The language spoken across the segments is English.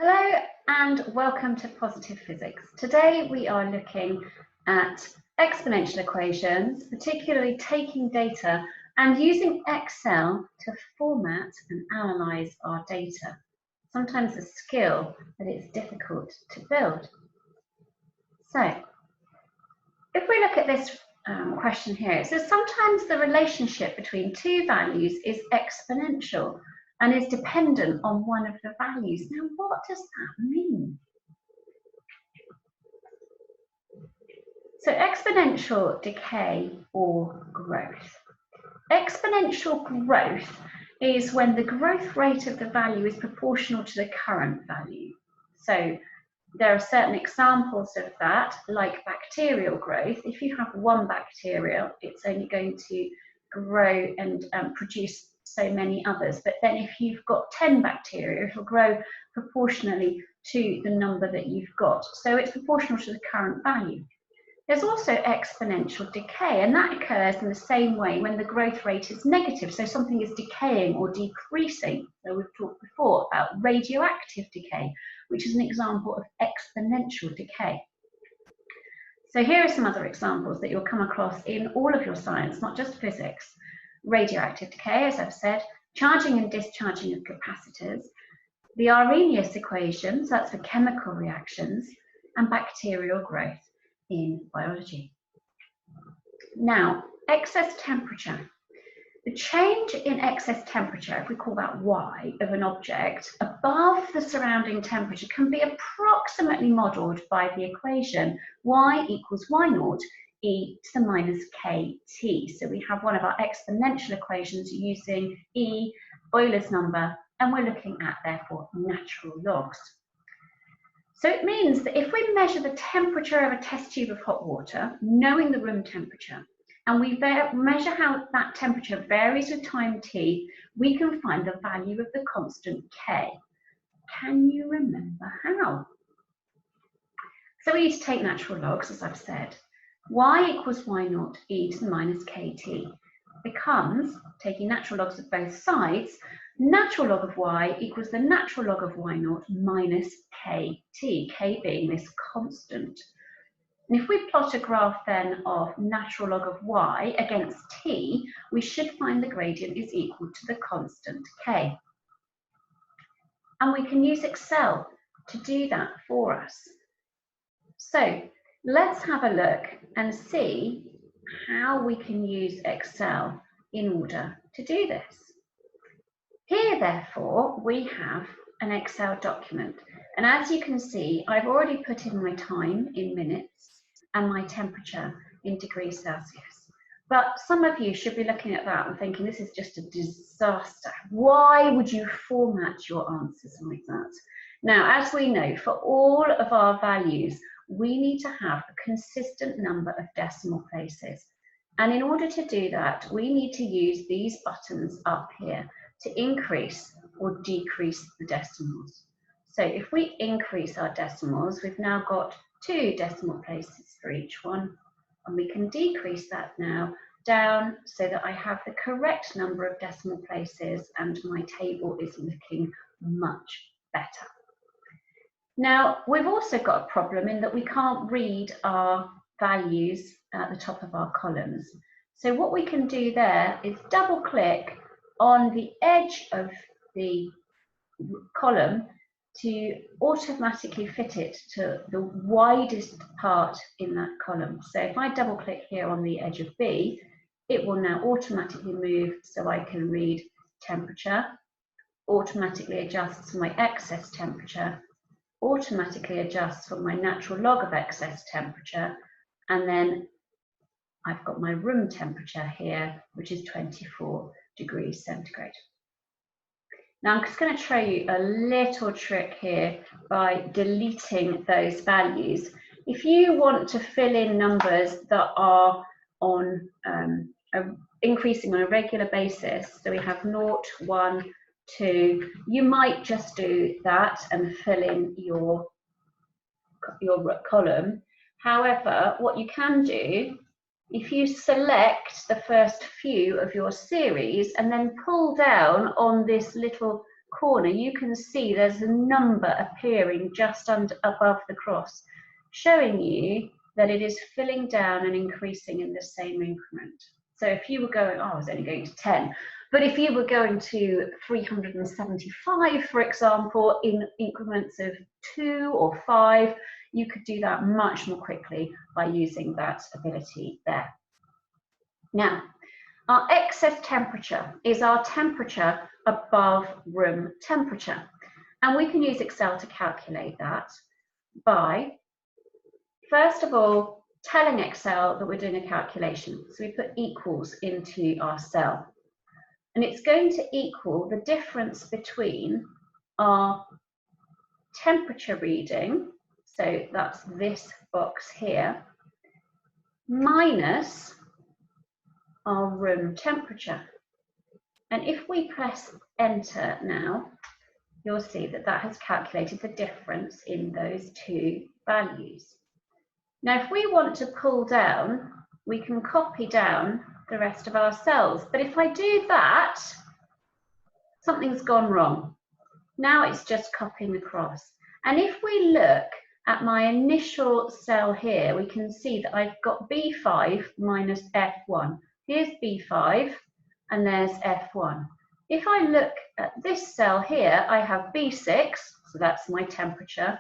Hello and welcome to Positive Physics. Today we are looking at exponential equations, particularly taking data and using Excel to format and analyse our data. Sometimes a skill that it's difficult to build. So, if we look at this question here, it says sometimes the relationship between two values is exponential and is dependent on one of the values. Now, what does that mean? So exponential decay or growth. Exponential growth is when the growth rate of the value is proportional to the current value. So there are certain examples of that, like bacterial growth. If you have one bacteria, it's only going to grow and produce so many others. But then if you've got 10 bacteria, it'll grow proportionally to the number that you've got. So it's proportional to the current value. There's also exponential decay, and that occurs in the same way when the growth rate is negative. So something is decaying or decreasing. So we've talked before about radioactive decay, which is an example of exponential decay. So here are some other examples that you'll come across in all of your science, not just physics. Radioactive decay, as I've said, charging and discharging of capacitors, the Arrhenius equation, so that's for chemical reactions, and bacterial growth in biology. Now, excess temperature. The change in excess temperature, if we call that Y, of an object above the surrounding temperature can be approximately modelled by the equation Y equals Y naught e to the minus kt. So we have one of our exponential equations using E, Euler's number, and we're looking at, therefore, natural logs. So it means that if we measure the temperature of a test tube of hot water, knowing the room temperature, and we measure how that temperature varies with time t, we can find the value of the constant k. Can you remember how? So we need to take natural logs, as I've said. Y equals Y naught e to the minus kt becomes, taking natural logs of both sides, natural log of y equals the natural log of y naught minus kt, k being this constant. And if we plot a graph then of natural log of y against t, we should find the gradient is equal to the constant k. And we can use Excel to do that for us. So let's have a look and see how we can use Excel in order to do this. Here, therefore, we have an Excel document. And as you can see, I've already put in my time in minutes and my temperature in degrees Celsius. But some of you should be looking at that and thinking, this is just a disaster. Why would you format your answers like that? Now, as we know, for all of our values, we need to have a consistent number of decimal places. And in order to do that, we need to use these buttons up here to increase or decrease the decimals. So if we increase our decimals, we've now got 2 decimal places for each one, and we can decrease that now down so that I have the correct number of decimal places and my table is looking much better. Now, we've also got a problem in that we can't read our values at the top of our columns. So what we can do there is double click on the edge of the column to automatically fit it to the widest part in that column. So if I double click here on the edge of B, it will now automatically move so I can read temperature, automatically adjusts my excess temperature, automatically adjusts for my natural log of excess temperature, and then I've got my room temperature here, which is 24 degrees centigrade. Now I'm just going to show you a little trick here by deleting those values. If you want to fill in numbers that are on increasing on a regular basis, so we have 0, 1, 2, you might just do that and fill in your column. However, what you can do, if you select the first few of your series and then pull down on this little corner, you can see there's a number appearing just above the cross, showing you that it is filling down and increasing in the same increment. So if you were going, oh, I was only going to 10, but if you were going to 375, for example, in increments of 2 or 5, you could do that much more quickly by using that ability there. Now, our excess temperature is our temperature above room temperature. And we can use Excel to calculate that by, first of all, telling Excel that we're doing a calculation. So we put equals into our cell. And it's going to equal the difference between our temperature reading, so that's this box here, minus our room temperature. And if we press enter now, you'll see that that has calculated the difference in those two values. Now, if we want to pull down, we can copy down the rest of our cells. But if I do that, something's gone wrong. Now it's just copying across. And if we look at my initial cell here, we can see that I've got B5 minus F1. Here's B5 and there's F1. If I look at this cell here, I have B6, so that's my temperature,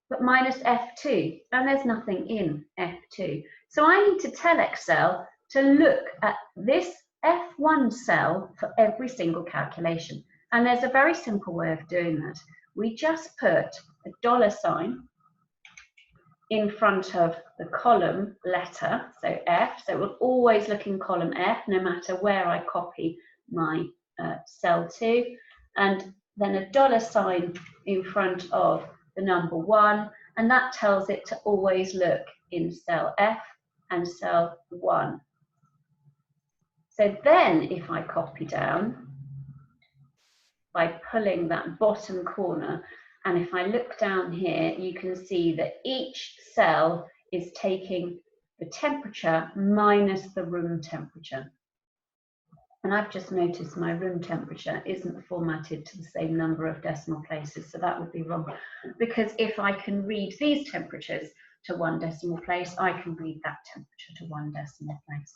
but minus F2, and there's nothing in F2. So I need to tell Excel to look at this F1 cell for every single calculation. And there's a very simple way of doing that. We just put a $ in front of the column letter, so F, so it will always look in column F no matter where I copy my cell to, and then a $ in front of the number 1, and that tells it to always look in cell F and cell 1. So then if I copy down by pulling that bottom corner, and if I look down here, you can see that each cell is taking the temperature minus the room temperature. And I've just noticed my room temperature isn't formatted to the same number of decimal places, so that would be wrong. Because if I can read these temperatures to 1 decimal place, I can read that temperature to 1 decimal place.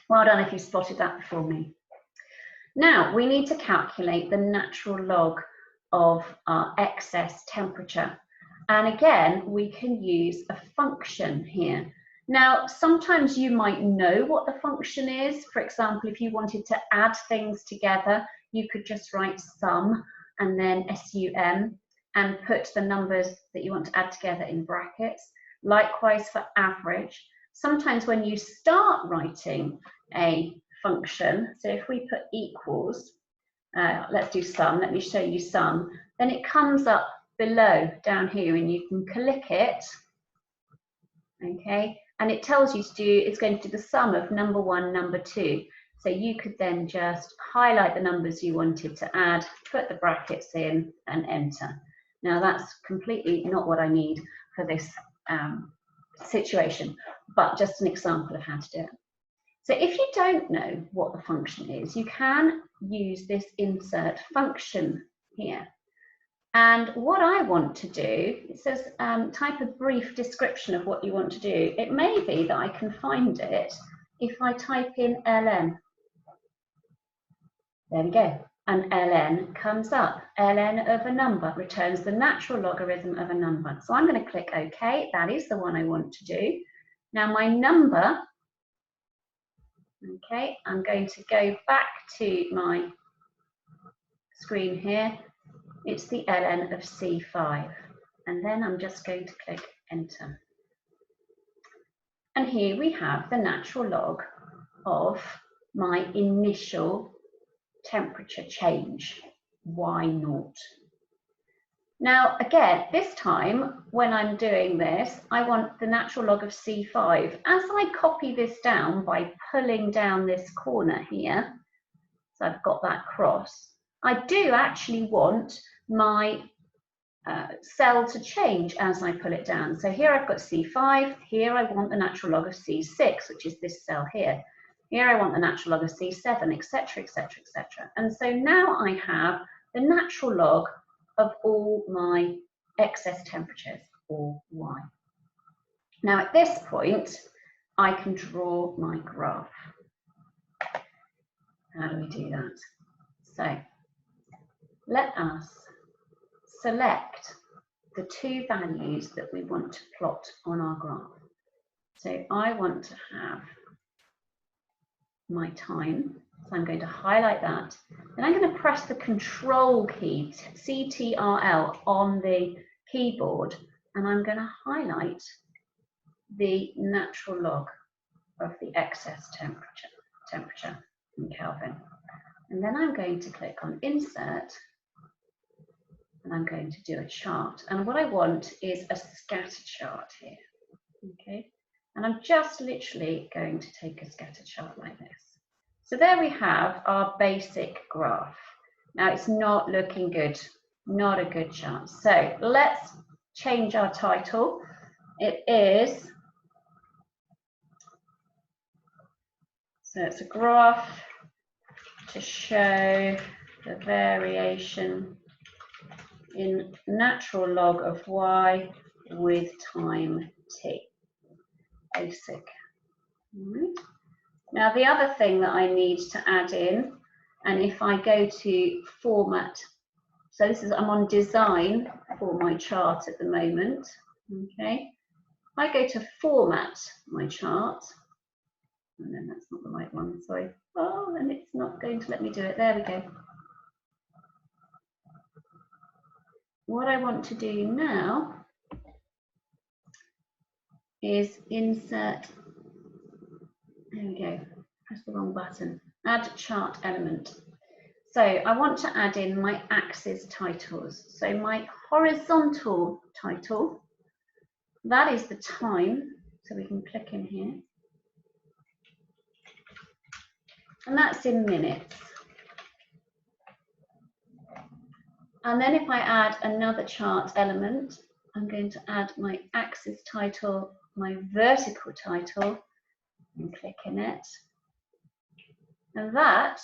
Well done if you spotted that before me. Now, we need to calculate the natural log of our excess temperature. And again, we can use a function here. Now, sometimes you might know what the function is. For example, if you wanted to add things together, you could just write sum and then SUM and put the numbers that you want to add together in brackets. Likewise for average. Sometimes when you start writing a function, so if we put equals, let's do sum, let me show you sum, then it comes up below down here and you can click it, okay, and it tells you to do, it's going to do the sum of number 1, number 2. So you could then just highlight the numbers you wanted to add, put the brackets in and enter. Now that's completely not what I need for this situation, but just an example of how to do it. So if you don't know what the function is, you can use this insert function here. And what I want to do, it says type a brief description of what you want to do. It may be that I can find it if I type in ln. There we go. And ln comes up. ln of a number returns the natural logarithm of a number. So I'm going to click OK. That is the one I want to do. Now my number, okay, I'm going to go back to my screen here. It's the ln of C5. And then I'm just going to click enter. And here we have the natural log of my initial temperature change, Y0. Now, again, this time when I'm doing this, I want the natural log of C5. As I copy this down by pulling down this corner here, so I've got that cross, I do actually want my cell to change as I pull it down. So here I've got C5, here I want the natural log of C6, which is this cell here. Here I want the natural log of C7, etc., etc., etc. And so now I have the natural log of all my excess temperatures, or y. Now at this point, I can draw my graph. How do we do that? So let us select the two values that we want to plot on our graph. So I want to have my time, so I'm going to highlight that. Then I'm going to press the Control key, CTRL, on the keyboard, and I'm going to highlight the natural log of the excess temperature in Kelvin. And then I'm going to click on Insert, and I'm going to do a chart. And what I want is a scatter chart here. Okay, and I'm just literally going to take a scatter chart like this. So there we have our basic graph. Now it's not looking good, not a good chart. So let's change our title. It is, so it's a graph to show the variation in natural log of y with time t. Basic. Now the other thing that I need to add in, and if I go to format, so this is, I'm on design for my chart at the moment, okay. If I go to format my chart, and then that's not the right one, sorry. Oh, and it's not going to let me do it. There we go. What I want to do now is insert, there we go, press the wrong button, add chart element. So I want to add in my axis titles. So my horizontal title, that is the time, so we can click in here. And that's in minutes. And then if I add another chart element, I'm going to add my axis title, my vertical title, and click in it. And that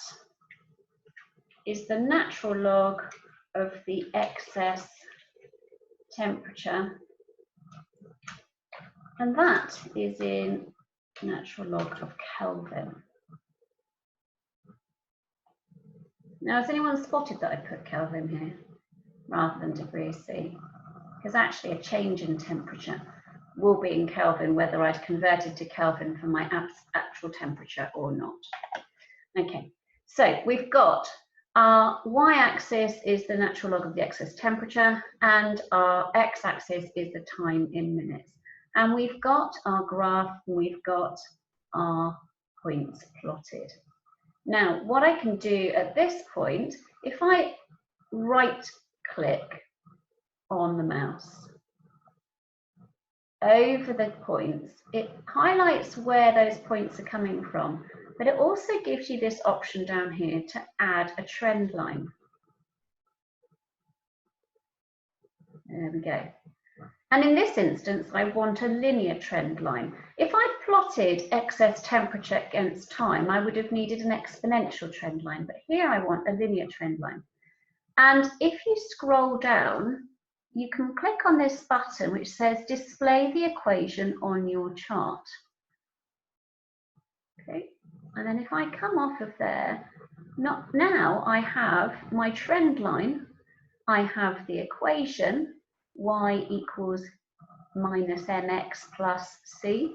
is the natural log of the excess temperature. And that is in natural log of Kelvin. Now, has anyone spotted that I put Kelvin here rather than degrees C? Because actually a change in temperature will be in Kelvin, whether I'd converted to Kelvin for my actual temperature or not. Okay, so we've got our y-axis is the natural log of the excess temperature, and our x-axis is the time in minutes. And we've got our graph, we've got our points plotted. Now, what I can do at this point, if I right-click on the mouse over the points, it highlights where those points are coming from, but it also gives you this option down here to add a trend line. There we go. And in this instance, I want a linear trend line. If I plotted excess temperature against time, I would have needed an exponential trend line, but here I want a linear trend line. And if you scroll down, you can click on this button which says display the equation on your chart. Okay, and then if I come off of there, now I have my trend line, I have the equation, y equals minus mx plus c,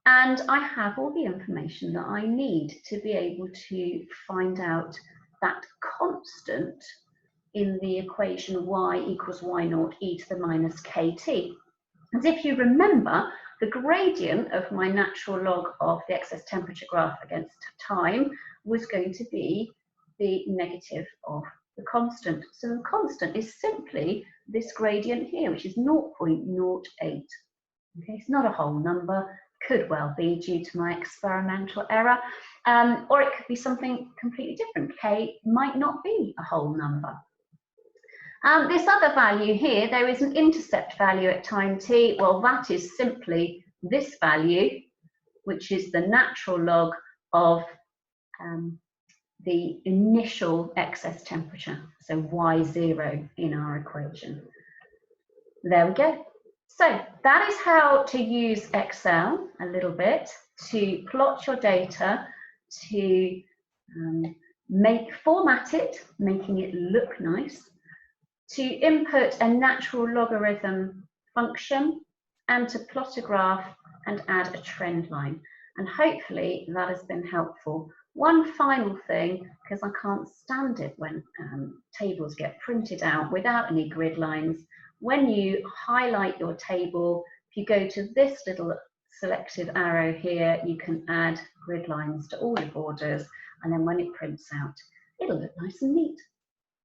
and I have all the information that I need to be able to find out that constant in the equation y equals y naught e to the minus kt. As if you remember, the gradient of my natural log of the excess temperature graph against time was going to be the negative of the constant. So the constant is simply this gradient here, which is 0.08. Okay, it's not a whole number, could well be due to my experimental error, or it could be something completely different. K might not be a whole number. This other value here, there is an intercept value at time t. Well, that is simply this value, which is the natural log of the initial excess temperature, so Y0 in our equation. There we go. So that is how to use Excel a little bit to plot your data, to format it, making it look nice, to input a natural logarithm function, and to plot a graph and add a trend line. And hopefully that has been helpful. One final thing, because I can't stand it when tables get printed out without any grid lines. When you highlight your table, if you go to this little selected arrow here, you can add grid lines to all your borders, and then when it prints out, it'll look nice and neat.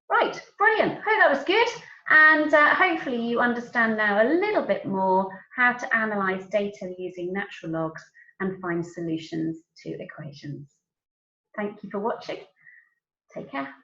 Right, brilliant. Hope that was good. And hopefully you understand now a little bit more how to analyse data using natural logs and find solutions to equations. Thank you for watching. Take care.